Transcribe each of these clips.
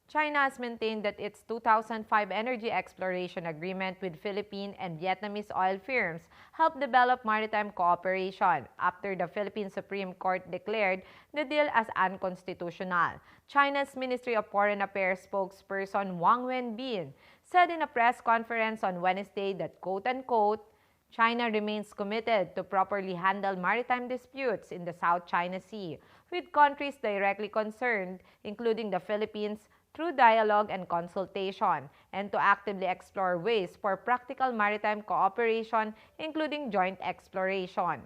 China has maintained that its 2005 energy exploration agreement with Philippine and Vietnamese oil firms helped develop maritime cooperation after the Philippine Supreme Court declared the deal as unconstitutional. China's Ministry of Foreign Affairs spokesperson Wang Wenbin said in a press conference on Wednesday that, quote-unquote, China remains committed to properly handle maritime disputes in the South China Sea with countries directly concerned, including the Philippines, through dialogue and consultation, and to actively explore ways for practical maritime cooperation, including joint exploration.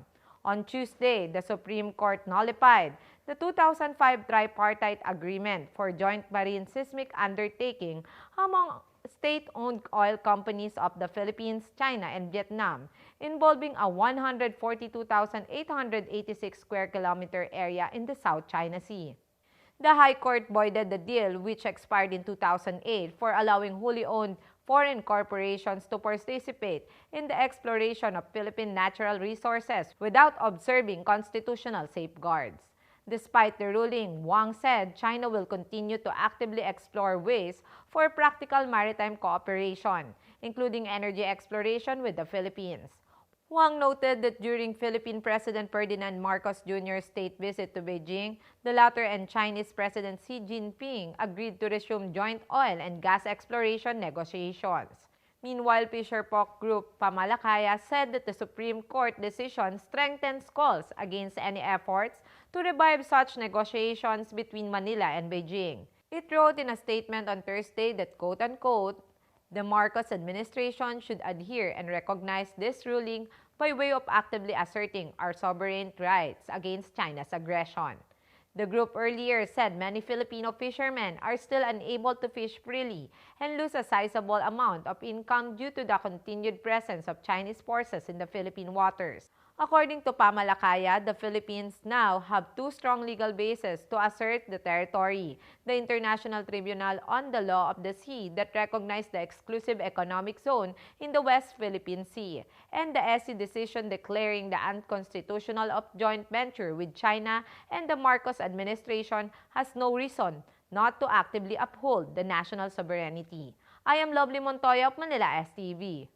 On Tuesday, the Supreme Court nullified the 2005 tripartite agreement for joint marine seismic undertaking among state-owned oil companies of the Philippines, China, and Vietnam, involving a 142,886 square kilometer area in the South China Sea. The High Court voided the deal, which expired in 2008, for allowing wholly owned foreign corporations to participate in the exploration of Philippine natural resources without observing constitutional safeguards. Despite the ruling, Wang said China will continue to actively explore ways for practical maritime cooperation, including energy exploration with the Philippines. Wang noted that during Philippine President Ferdinand Marcos Jr.'s state visit to Beijing, the latter and Chinese President Xi Jinping agreed to resume joint oil and gas exploration negotiations. Meanwhile, Fisher-Poc Group Pamalakaya said that the Supreme Court decision strengthens calls against any efforts to revive such negotiations between Manila and Beijing. It wrote in a statement on Thursday that, quote-unquote, the Marcos administration should adhere and recognize this ruling by way of actively asserting our sovereign rights against China's aggression. The group earlier said many Filipino fishermen are still unable to fish freely and lose a sizable amount of income due to the continued presence of Chinese forces in the Philippine waters. According to Pamalakaya, the Philippines now have two strong legal bases to assert the territory: the International Tribunal on the Law of the Sea that recognized the exclusive economic zone in the West Philippine Sea, and the SC decision declaring the unconstitutional of joint venture with China, and the Marcos administration has no reason not to actively uphold the national sovereignty. I am Lovely Montoya of Manila STV.